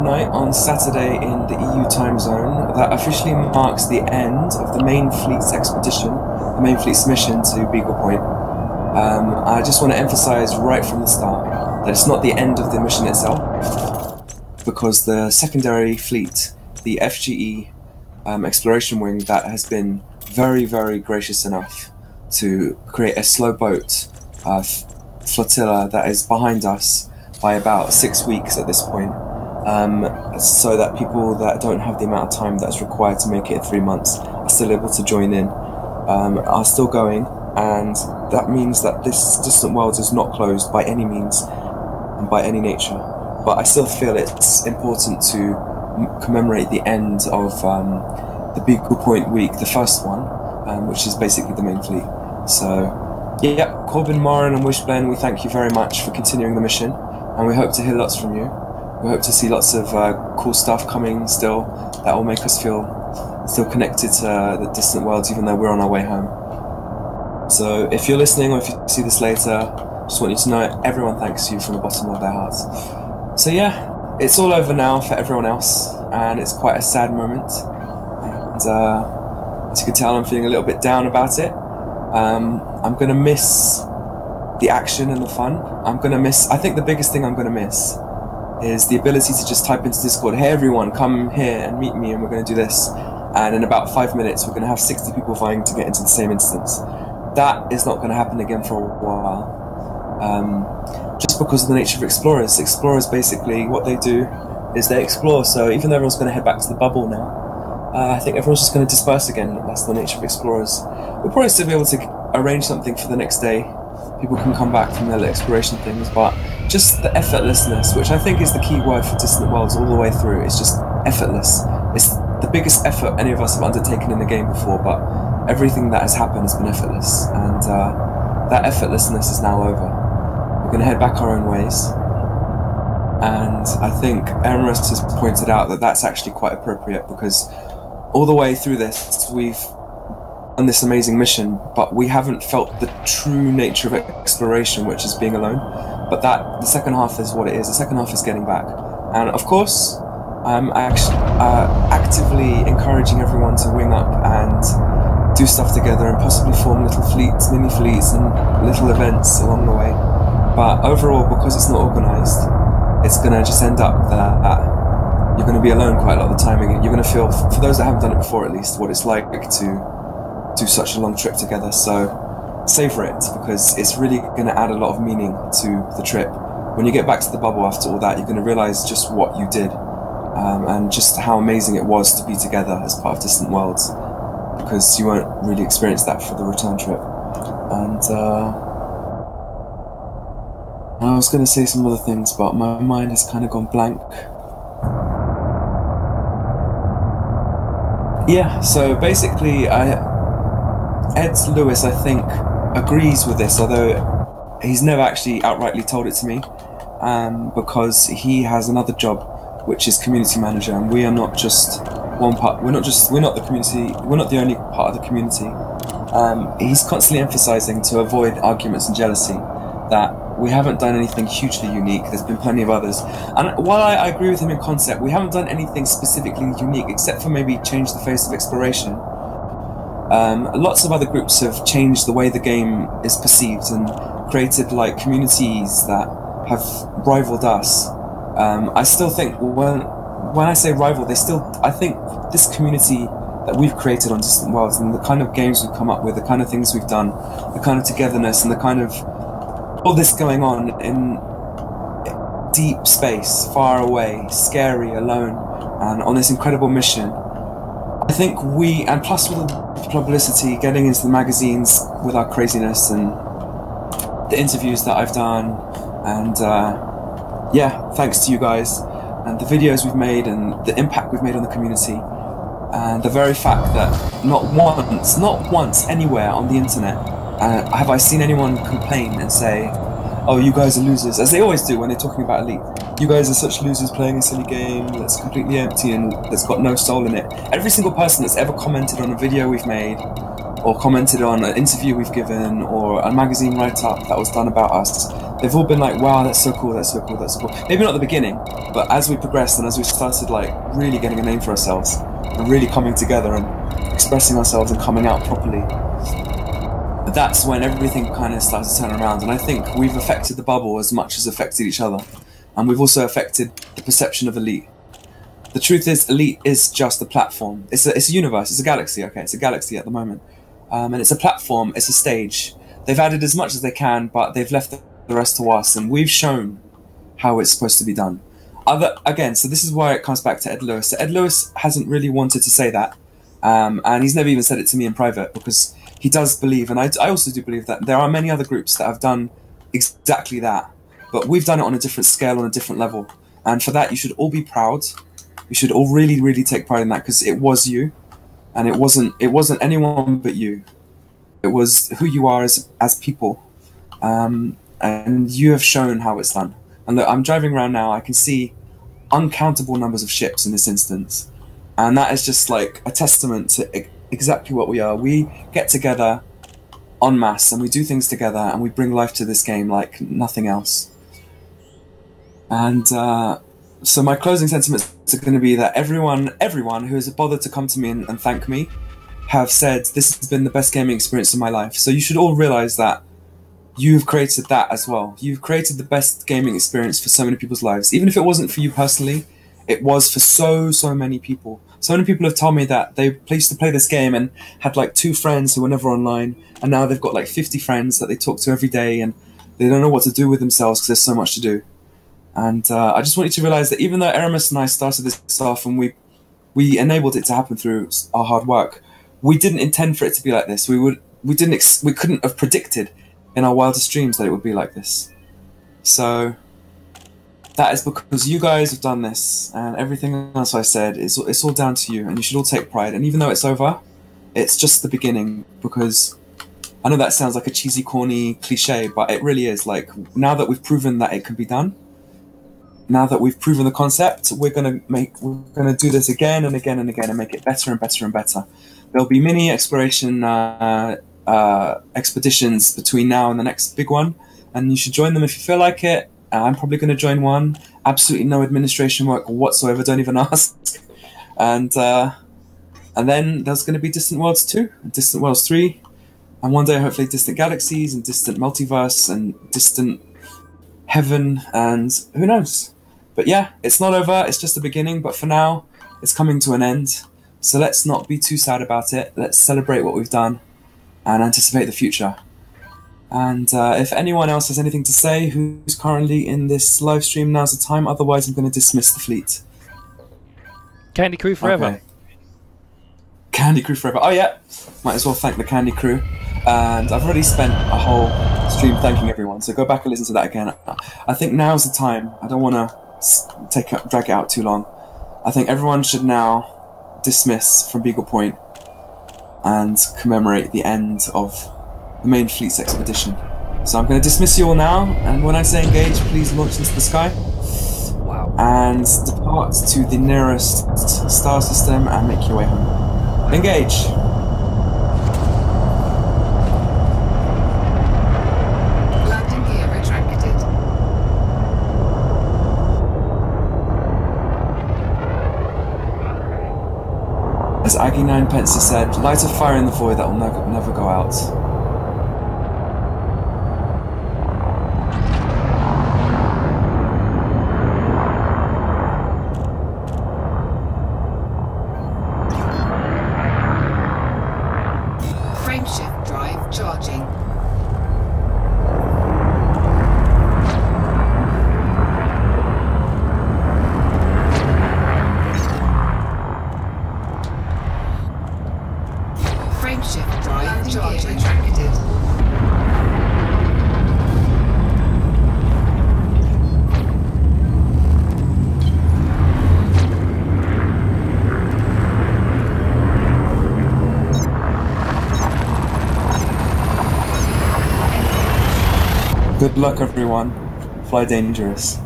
night on Saturday in the EU time zone that officially marks the end of the main fleet's expedition, the main fleet's mission to Beagle Point. I just want to emphasize right from the start that it's not the end of the mission itself, because the secondary fleet, the FGE exploration wing that has been very, very gracious enough to create a slow boat flotilla that is behind us by about 6 weeks at this point, so that people that don't have the amount of time that's required to make it in 3 months are still able to join in, are still going, and that means that this distant world is not closed by any means and by any nature. But I still feel it's important to commemorate the end of the Beagle Point week, the first one, which is basically the main fleet. So yeah, Corbin, Marin and Wishblen, we thank you very much for continuing the mission, and we hope to hear lots from you. We hope to see lots of cool stuff coming still that will make us feel still connected to the distant worlds, even though we're on our way home. So if you're listening, or if you see this later, just want you to know everyone thanks you from the bottom of their hearts. So yeah, it's all over now for everyone else, and it's quite a sad moment. And as you can tell, I'm feeling a little bit down about it. I'm gonna miss the action and the fun. I think the biggest thing I'm gonna miss is the ability to just type into Discord, hey everyone, come here and meet me and we're gonna do this. And in about 5 minutes, we're gonna have 60 people vying to get into the same instance. That is not gonna happen again for a while. Just because of the nature of explorers. Explorers, basically, what they do is they explore. So even though everyone's gonna head back to the bubble now, I think everyone's just gonna disperse again. That's the nature of explorers. We'll probably still be able to arrange something for the next day. People can come back from their little exploration things, but just the effortlessness, which I think is the key word for Distant Worlds all the way through. It's just effortless. It's the biggest effort any of us have undertaken in the game before, but everything that has happened has been effortless, and that effortlessness is now over. We're going to head back our own ways, and I think Emerus has pointed out that that's actually quite appropriate, because all the way through this we've on this amazing mission, but we haven't felt the true nature of exploration, which is being alone. But that the second half is what it is. The second half is getting back, and of course, I'm actually actively encouraging everyone to wing up and do stuff together, and possibly form little fleets, mini fleets, and little events along the way. But overall, because it's not organised, it's gonna just end up that you're gonna be alone quite a lot of the time. You're gonna feel, for those that haven't done it before at least, what it's like to do such a long trip together. So savor it, because it's really going to add a lot of meaning to the trip. When you get back to the bubble after all that, you're going to realise just what you did, and just how amazing it was to be together as part of Distant Worlds, because you won't really experience that for the return trip. And I was going to say some other things, but my mind has kind of gone blank. Yeah, so basically Ed Lewis, I think, agrees with this, although he's never actually outrightly told it to me, because he has another job, which is community manager, and we are not just one part. We're not the community. We're not the only part of the community. He's constantly emphasizing, to avoid arguments and jealousy, that we haven't done anything hugely unique. There's been plenty of others, and while I agree with him in concept, we haven't done anything specifically unique, except for maybe change the face of exploration. Lots of other groups have changed the way the game is perceived and created like communities that have rivaled us. I still think when I say rival, I think this community that we've created on Distant Worlds, and the kind of games we've come up with, the kind of things we've done, the kind of togetherness, and the kind of all this going on in deep space, far away, scary, alone, and on this incredible mission. I think and plus with the publicity, getting into the magazines with our craziness, and the interviews that I've done, and yeah, thanks to you guys, and the videos we've made, and the impact we've made on the community, and the very fact that not once anywhere on the internet have I seen anyone complain and say, oh, you guys are losers, as they always do when they're talking about Elite. You guys are such losers playing a silly game that's completely empty and that's got no soul in it. Every single person that's ever commented on a video we've made, or commented on an interview we've given, or a magazine write-up that was done about us, they've all been like, wow, that's so cool, that's so cool, that's so cool. Maybe not at the beginning, but as we progressed and as we started like really getting a name for ourselves and really coming together and expressing ourselves and coming out properly, that's when everything kind of started to turn around. And I think we've affected the bubble as much as affected each other, and we've also affected the perception of Elite. The truth is, Elite is just a platform. It's a universe. It's a galaxy. Okay, it's a galaxy at the moment, and it's a platform. It's a stage. They've added as much as they can, but they've left the rest to us, and we've shown how it's supposed to be done. So this is why it comes back to Ed Lewis. So Ed Lewis hasn't really wanted to say that, and he's never even said it to me in private, because he does believe, and I also do believe, that there are many other groups that have done exactly that, but we've done it on a different scale, on a different level, and for that you should all be proud. You should all really, really take pride in that, because it was you, and it wasn't anyone but you. It was who you are as people, and you have shown how it's done. And look, I'm driving around now. I can see uncountable numbers of ships in this instance, and that is just like a testament to exactly what we are. We get together en masse, and we do things together, and we bring life to this game like nothing else. And so my closing sentiments are going to be that everyone who has bothered to come to me and thank me have said this has been the best gaming experience of my life. So you should all realize that you've created that as well. You've created the best gaming experience for so many people's lives. Even if it wasn't for you personally, it was for so many people. So many people have told me that they used to play this game and had like 2 friends who were never online, and now they've got like 50 friends that they talk to every day, and they don't know what to do with themselves because there's so much to do. And I just want you to realize that even though Aramis and I started this off and we enabled it to happen through our hard work, we didn't intend for it to be like this. We couldn't have predicted in our wildest dreams that it would be like this. So that is because you guys have done this, and everything else I said it's all down to you, and you should all take pride. And even though it's over, it's just the beginning, because I know that sounds like a cheesy, corny cliche, but it really is. Like, now that we've proven that it can be done, now that we've proven the concept, we're gonna do this again and again and again and make it better and better and better. There'll be mini exploration expeditions between now and the next big one, and you should join them if you feel like it. I'm probably going to join one. Absolutely no administration work whatsoever. Don't even ask. And then there's going to be Distant Worlds 2, and Distant Worlds 3, and one day hopefully Distant Galaxies and Distant Multiverse and Distant Heaven, and who knows. But yeah, it's not over, it's just the beginning, but for now, it's coming to an end. So let's not be too sad about it. Let's celebrate what we've done and anticipate the future. And if anyone else has anything to say who's currently in this live stream, now's the time. Otherwise, I'm going to dismiss the fleet. Candy Crew forever. Okay. Candy Crew forever. Oh yeah, might as well thank the Candy Crew. And I've already spent a whole stream thanking everyone, so go back and listen to that again. I think now's the time. I don't want to drag it out too long. I think everyone should now dismiss from Beagle Point and commemorate the end of the main fleet's expedition. So I'm going to dismiss you all now, and when I say engage, please launch into the sky. Wow. And depart to the nearest star system and make your way home. Engage! Landing gear retracted. As Aggie Ninepence has said, light a fire in the void that will never go out. Frameshift drive charging. Frameshift drive charging. Retracted. Good luck, everyone. Fly dangerous.